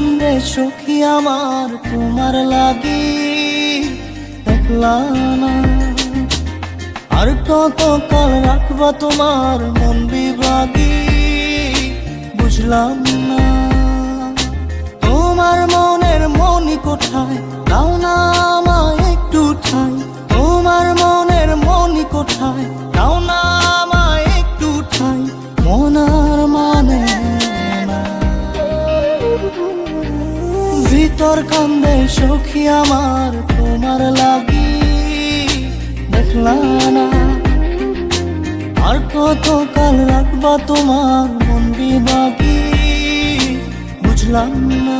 কান্দে সখী আমার তোমার লাগি, দেখলা না আর কত কাল রাখবা তোমার মন বিভাগী, বুঝলাম না তোমার মনের মনি কোথায়, দাও না আমায় একটু ঠাই। তোমার মনের মনি কোথায়, দাও না আমায় একটু ঠাই। মন আর মানে না, ভিতর কান্দে সখী আমার তোমার লাগি, দেখলা না আর কত কাল রাখবা তোমার মন বিভাগী, বুঝলাম না।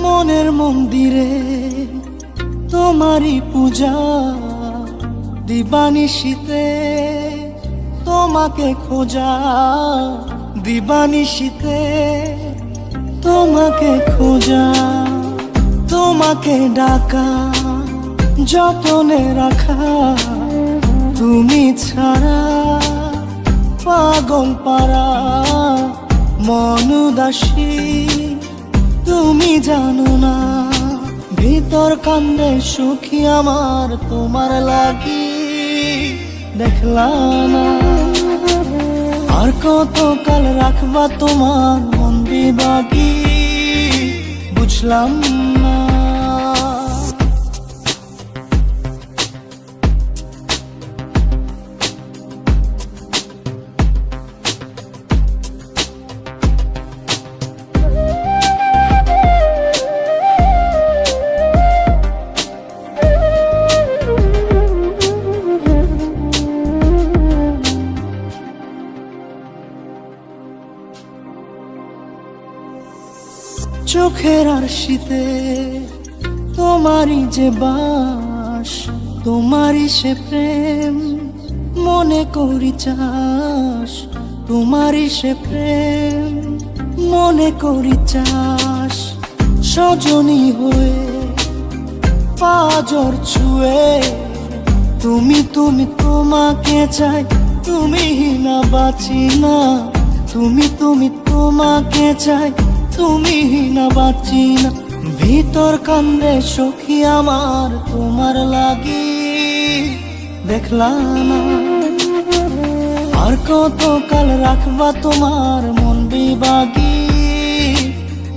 মনের মন্দিরে তোমারই পূজা, দিবানিশীতে তোমাকে খোঁজা, দিবানিশীতে তোমাকে খোঁজা, তোমাকে ডাকা, যতনে রাখা, তুমি ছাড়া পাগল পারা মন উদাসী, তুমি জানো না ভিতর কান্দে সুখী আমার তোমার লাগি, দেখলা না আর কত কাল রাখবা তোমার মন বিভাগী, বুঝলাম না। চোখের আরশিতে তোমারই যে বাস, তোমারই সে প্রেম মনে করি চাস, তোমারই সে প্রেম মনে করি চাস। সজনী হয়ে পাজর ছুঁয়ে তুমি তুমি তোমাকে চাই, তুমি না বাঁচি না, তুমি তুমি তোমাকে চাই, তুমি না বাঁচি না। ভিতর কান্দে সখী আমার তোমার লাগি, দেখলা না আর কত কাল রাখবা তোমার মন বিভাগী,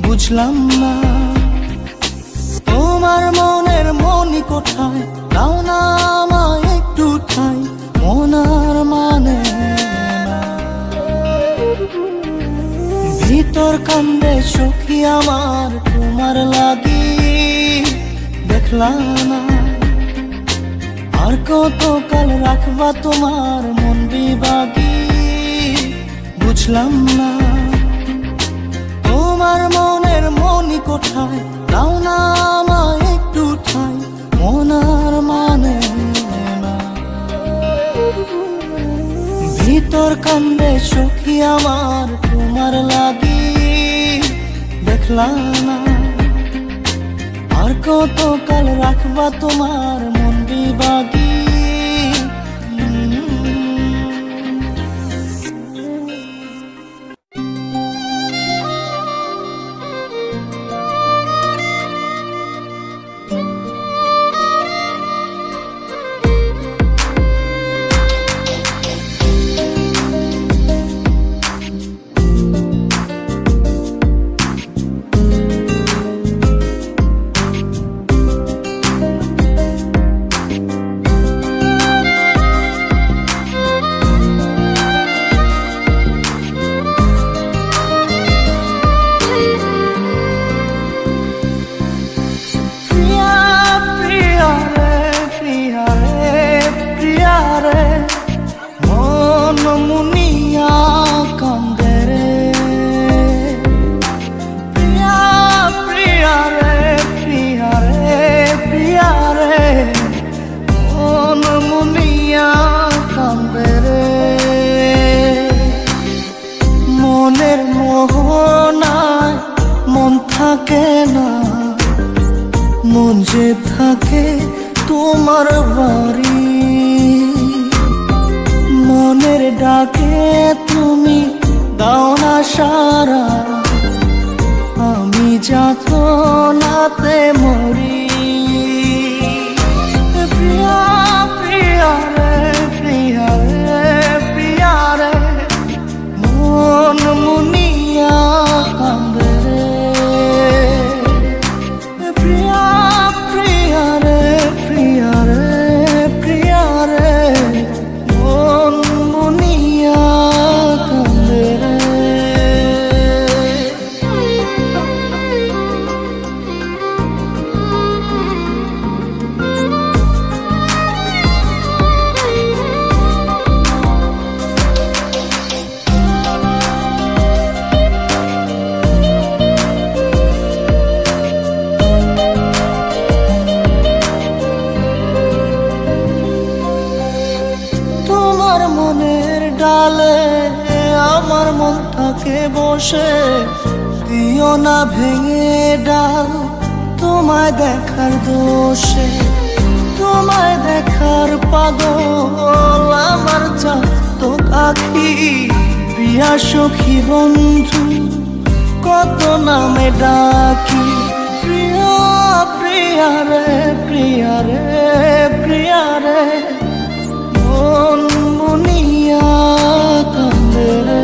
বুঝলাম না তোমার মনের মনি কোথায়, দাও না আমায় একটু ঠাই। মন আর মানে না, ভিতর কান্দে সখী আমার তোমার লাগি, দেখলা না আর কত কাল রাখবা তোমার মন বিভাগী, বুঝলাম না তোমার মনের মনি কোথায়, দাও না আমায় একটু ঠাই। মন আর মানে না, ভিতর কান্দে সখী আমার তোমার লাগি, দেখলা না আর কত কাল রাখবা তোমার মন বিভাগী। যে থাকে তোমার বাড়ি, মনের ডাকে তুমি দাও না সারা, আমি যাত নাতে মরি। প্রিয়া প্রিয়া রে প্রিয়া রে প্রিয়া রে, মন মুনিয়া কান্দে রে। প্রিয়া প্রিয়া রে প্রিয়া রে প্রিয়া রে, মন মুনিয়া কান্দে রে। তোমার মনের ডালে আমার মন থাকে বসে, দিও না ভেঙে ডাল তোমায় দেখার দোষে। তোমায় দেখার পাগল আমার চাতক আখি, প্রিয়া সখী বন্ধু কত নামে ডাকি। প্রিয়া প্রিয়া রে প্রিয়া রে প্রিয়া রে, মন মুনিয়া কান্দে রে।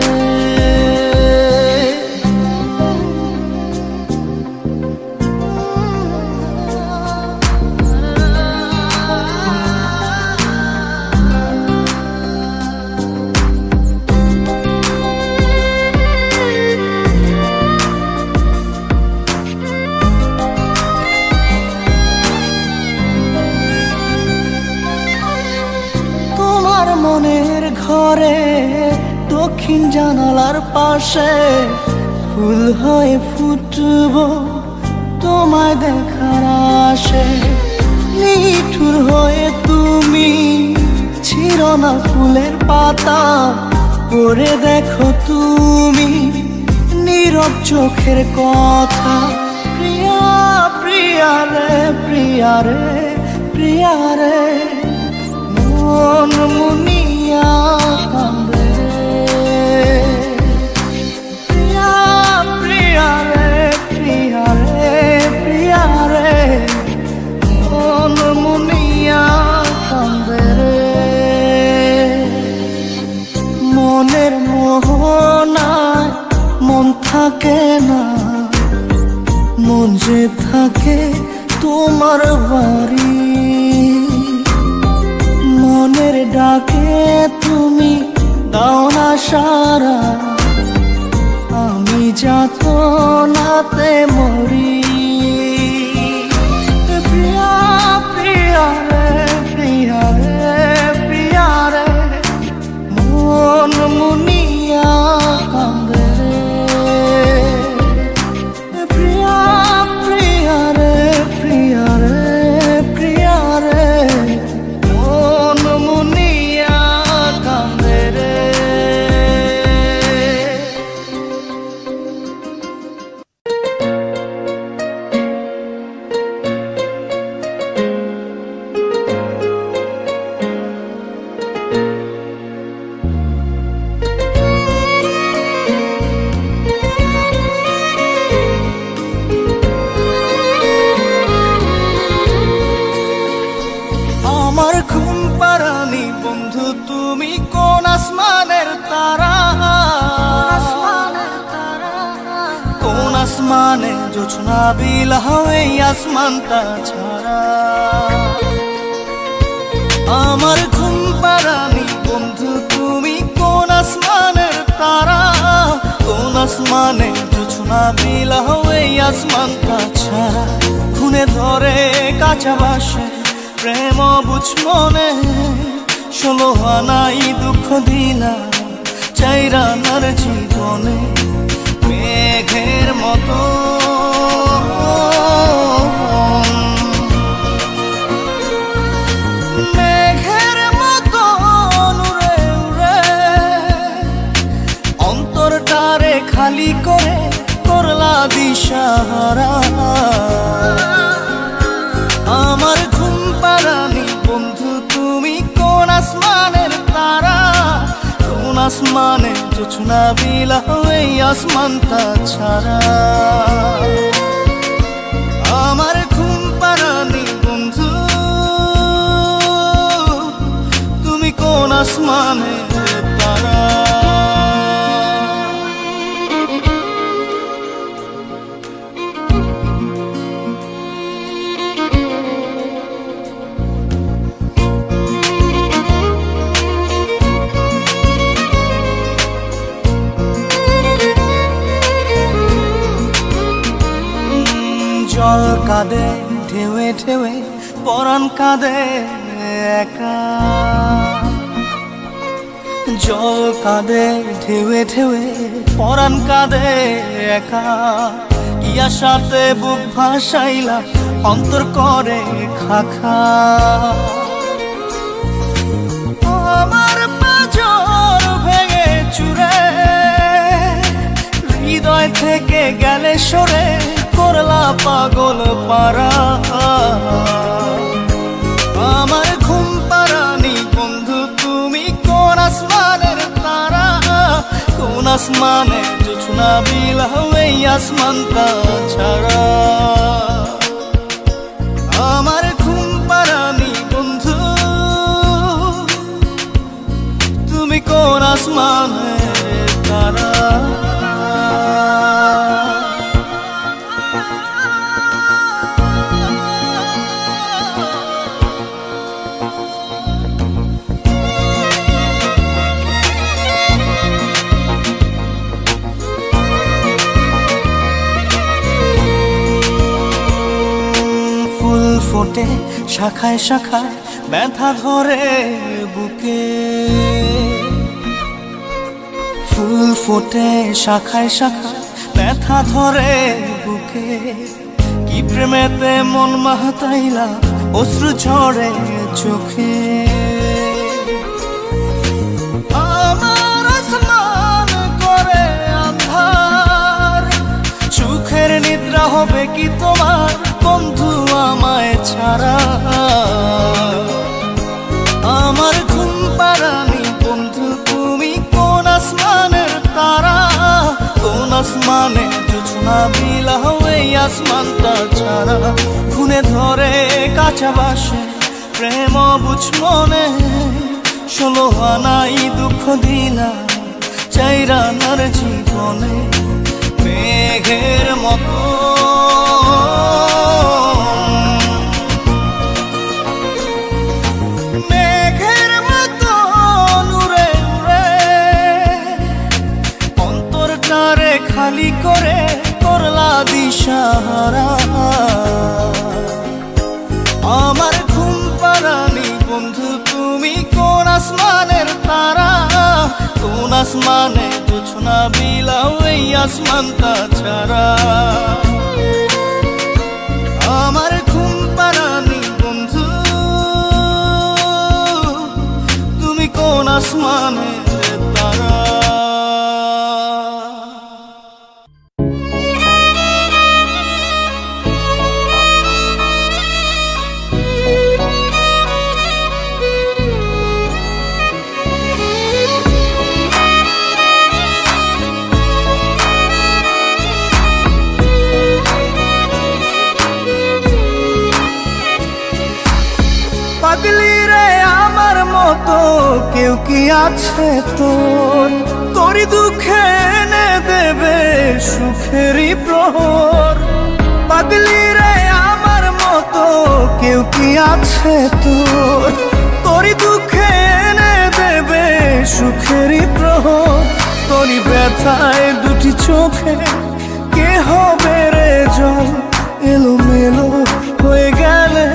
তোমার মনের ঘরে দক্ষিণ জানালার পাশে ফুল হয়ে ফুটব তোমায় দেখার আশে। নিঠুর হয়ে তুমি ছিল না ফুলের পাতা, পড়ে দেখো তুমি নীরব চোখের কথা। প্রিয়া প্রিয়া রে প্রিয়া রে প্রিয়া রে, মন মুনিয়া কান্দে রে। প্রিয়া প্রিয়া রে প্রিয়া রে প্রিয়া রে, মন মুনিয়া কান্দে রে। মনের মোহনায় মন থাকে না, মন যে থাকে তোমার বাড়ি, মনের ডাকে তুমি দাও না সারা, আমি যাত নাতে মরি। প্রিয়া প্রিয়া রে প্রিয়া রে প্রিয়া রে, মন মুনিয়া কান্দে রে। প্রিয়া প্রিয়া রে প্রিয়া রে প্রিয়া রে, মন মুনিয়া কান্দে রে। আমার ঘুম পাড়ানি বন্ধু তুমি কোন আসমানের তারা, কোন আসমানে জোছনা বিলাও এই আসমানটা ছাড়া। আমার ঘুম পাড়ানি বন্ধু তুমি কোন আসমানের তারা, কোন আসমানে জোছনা বিলাও এই আসমানটা ছাড়া। খুনে ধরে কাঁচা বাসে প্রেম বুঝ মনে, 16 আনাই দুঃখ দিলা চাইরানার জীবনে। মেঘের মতো মেঘের মতো উড়ে উড়ে অন্তরটারে খালি করে করলা দিশাহারা। পারানি বন্ধু তুমি কোন আসমানের তারা, কোন আসমানে জোছনা বিলাও এই আসমানটা ছাড়া। আমার ঘুম পারানি বন্ধু তুমি কোন আসমানের তারা। জল কাঁদে ঢেউে ঢেউে পরাণ কাঁদে একা, জল কাঁদে ঢেউে ঢেউে পরাণ কাঁদে একা। কি আশাতে বুক ভাসাইলা অন্তর করে খাখা, আমার পাঁজর ভেঙে চুরে হৃদয় থেকে গেলে সরে করলা পাগল পারা। আমার ঘুম পারানি বন্ধু তুমি কোন আসমানের তারা, কোন আসমানে জোছনা বিলাও এই আসমানটা ছাড়া। আমার ঘুম পারানি বন্ধু তুমি কোন আসমানের তারা। ফোটে শাখায় শাখায় ব্যথা ধরে বুকে, ফুল ফোটে শাখায় শাখায় ব্যথা ধরে বুকে। কি প্রেমেতে মন মাতাইলা অশ্রু ঝরে চোখে, আমার আসমান করে আন্ধার। সুখের নিদ্রা হবে কি তোমার বন্ধু আমায় ছাড়া। আমার ঘুম পারানি বন্ধু তুমি কোন আসমানের তারা, কোন আসমানে জোছনা বিলাও এই আসমানটা ছাড়া। খুনে ধরে কাঁচা বাসে প্রেম বুঝ মনে, 16 আনাই দুঃখ দিলা চাইরানার জীবনে। মেঘের মতো খালি করে করলা দিশাহারা। আমার ঘুম পারানি বন্ধু তুমি কোন আসমানের তারা, কোন আসমানে জোছনা বিলাও এই আসমানটা ছাড়া। আমার ঘুম পারানি বন্ধু তুমি কোন আসমানের তারা। পাগলি রে আমার মতো কেউ কি আছে তোর, তোরই দুঃখে এনে দেবে সুখেরই প্রহর। পাগলি রে আমার মতো কেউ কি আছে তোর, তোরই দুঃখে এনে দেবে সুখেরই প্রহর। তোরই ব্যথায় দুটি চোখে কে হবে রে জল, এলোমেলো হয়ে গেলে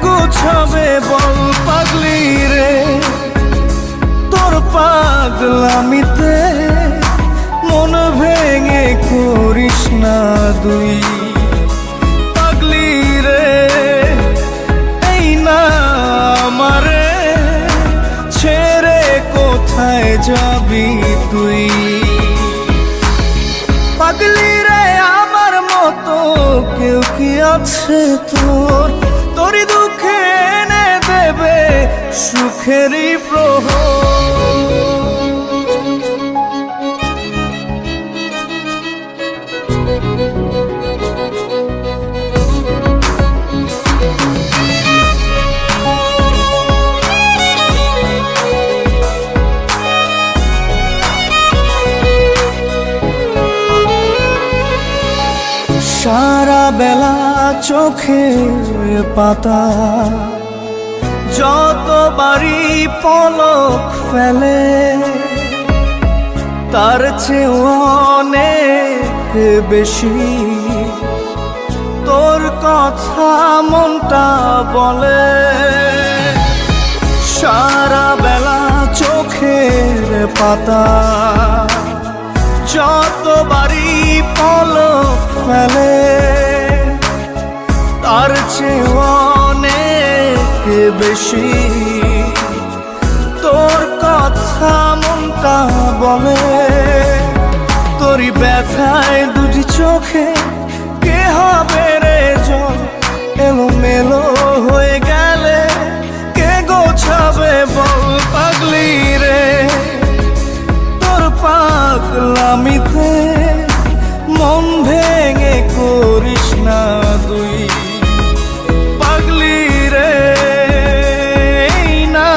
গুছাবে বল। পাগলি রে তোর পাগলামিতে মন ভেঙে করিস না দুই। পাগলি রে এই না আমারে ছেড়ে কোথায় যাবি তুই। পাগলি রে আমার মতো কেউ কি আছে তোর, তোরই দুঃখে এনে দেবে সুখেরই প্রহর। সারা বেলা চোখের পাতা যতবারই পলক ফেলে, তার চেয়ে অনেক বেশি তোর কথা মনটা বলে। সারা বেলা চোখের পাতা যতবারই পলক ফেলে, তার চেয়ে অনেক বেশি তোর কথা মনটা বলে। তোরই ব্যথায় দুটি চোখে কে হবে রে জল, এলোমেলো হয়ে গেলে কে গোছাবে বল পাগলি রে। তোর পাগলামিতে মন ভেঙে করিস না তুই পাগলি রে। এই না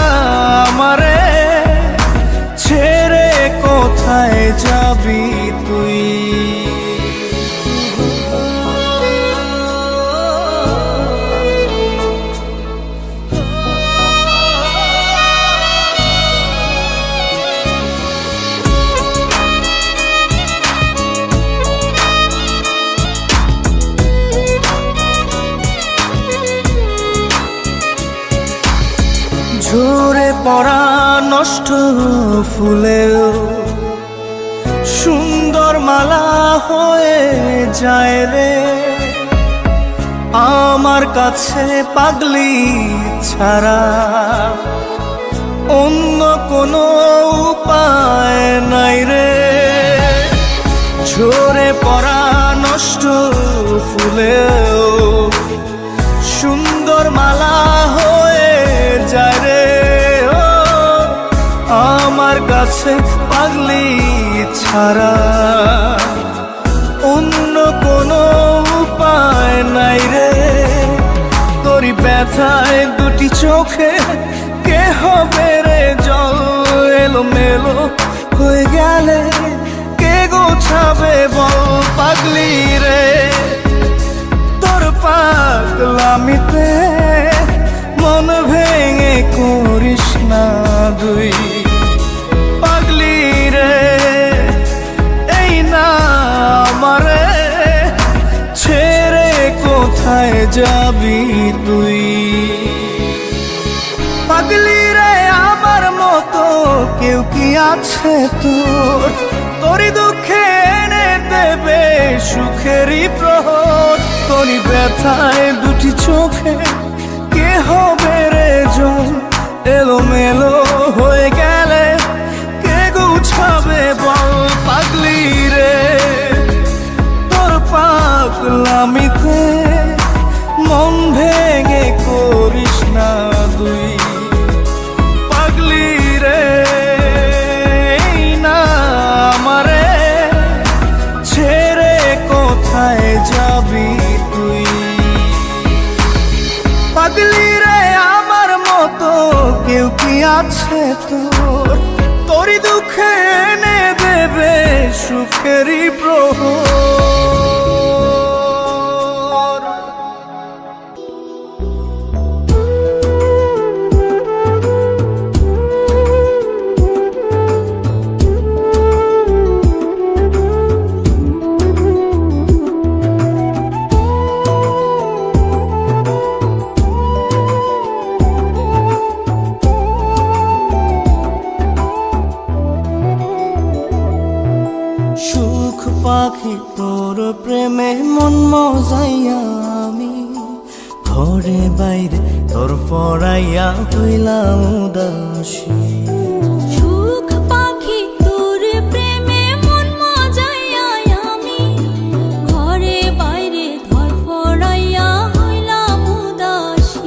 আমারে ছেড়ে কোথায় যাবি তুই। ঝরে পড়া নষ্ট ফুলেও সুন্দর মালা হয়ে যায় রে। আমার কাছে পাগলি ছাড়া অন্য কোনো উপায় নাই রে। ঝরে পড়া নষ্ট ফুলেও সুন্দর মালা হয়ে যায় রে। ও আমার কাছে পাগলি ছাড়া অন্য কোনো উপায় নাই রে। তোরই ব্যথায় দুটি চোখে কে হবে রে জল, এলোমেলো হয়ে গেলে কে গোছাবে বল পাগলি রে। তোর পাগলামিতে মন ভেঙে করিস না তুই পাগলি রে। এই না আমারে ছেড়ে কোথায় যাবি তুই পাগলি রে। আমার মতো কেউ কি আছে তোর, তোরই দুঃখে এনে দেবে সুখেরই প্রহর। তোরই ব্যথায় দুটি চোখে কে হবে রে জল, এলোমেলো হয়ে গেলে কে গুছাবে বল পাগলি রে। তোর পাগলামিতে মন ভেঙে করিস না তুই পাগলি রে। এই না আমারে ছেড়ে কোথায় যাবি তুই পাগলি রে। আমার মতো কেউ কি আছে তোর, তোরই দুঃখে এনে দেবে সুখেরই প্রহর। সুখ পাখি তোর প্রেমে মন মজাইয়া আমি, ঘরে বাইরে তোর পড়াইয়া হইলাম উদাসী। সুখ পাখি তোর প্রেমে মন মজাইয়া আমি, ঘরে বাইরে ধর পড়াইয়া হইলাম উদাসী।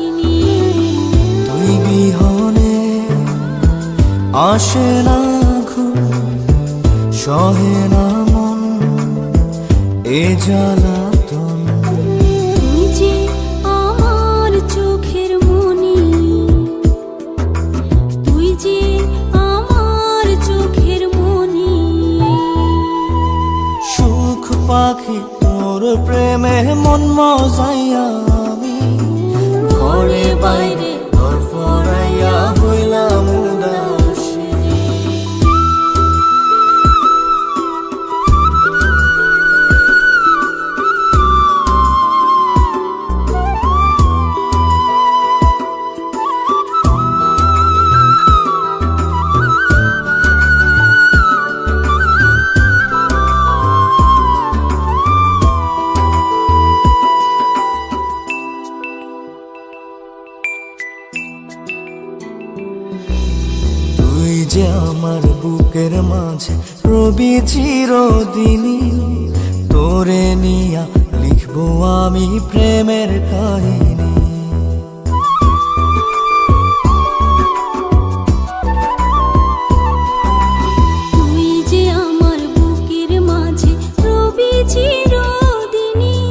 আসে না ঘুম, সহে না মন এ জ্বালাতন। তুই যে আমার চোখের মনি, তুই যে আমার চোখের মনি। সুখ পাখি তোর প্রেমে মন মজাইয়া আমি, ঘরে বাইরে ঘর ফরাইয়া হইলাম উদাসী। তুই যে আমার বুকের মাঝে রবি চিরদিনই, তোরে নিয়া লিখবো আমি প্রেমের কাহিনী। তুই যে আমার বুকের মাঝে রবি চিরদিনই,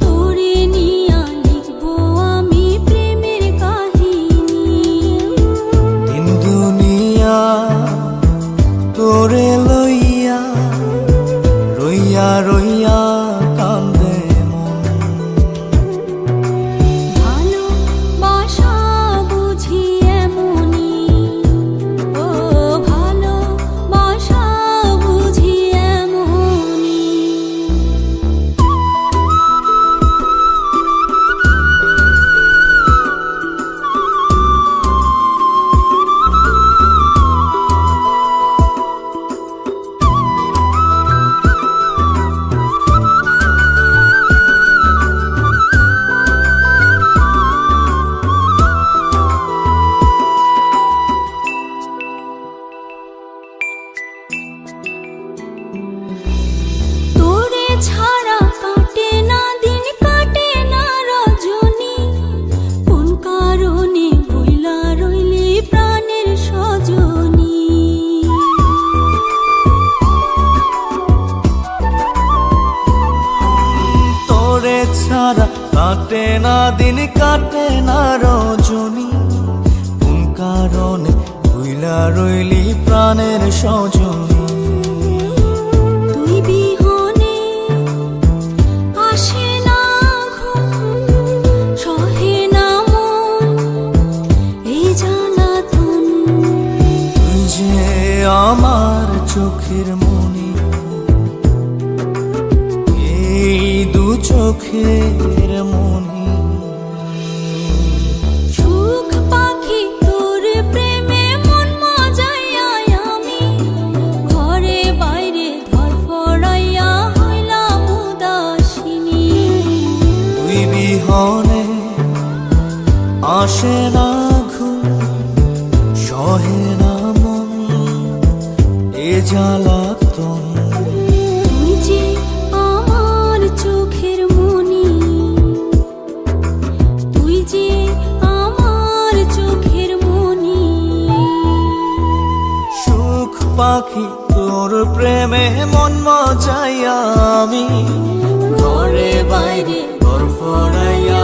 তোরে নিয়া লিখবো আমি প্রেমের কাহিনী। দিন দুনিয়া তোরে লইয়া রইয়া রইয়া কান্দে মন। ভালোবাসা বুঝি এমনি, ও ভালোবাসা বুঝি এমনি। তোরে ছাড়া কাটে না দিন, কাটে না রজনী। কোন কারণে বইলা রইলি প্রাণের সজনী। তোরে ছাড়া কাটে না দিন, কাটে না রজনী। কোন কারণে ভুইলা রইলি প্রাণের সজনী। তুই বিহনে আসে না ঘুম, সহে না মন এই জ্বালাতন। তুই যে আমার চোখের মনি, এই দু চোখের মনি। সুখ পাখি তোর প্রেমে মন মজাইয়া আমি, ঘরে বাইরে ধরফড়াইয়া হইলাম উদাসিনী। তুই বিহনে আসে না ঘুম, সহে না মন এ জ্বালাতন। তুই যে আমার চোখের মনি, তুই যে আমার চোখের মনি। সুখ পাখি তোর প্রেমে মন মজাইয়া আমি, ঘরে বাইরে ঘর ফরাইয়া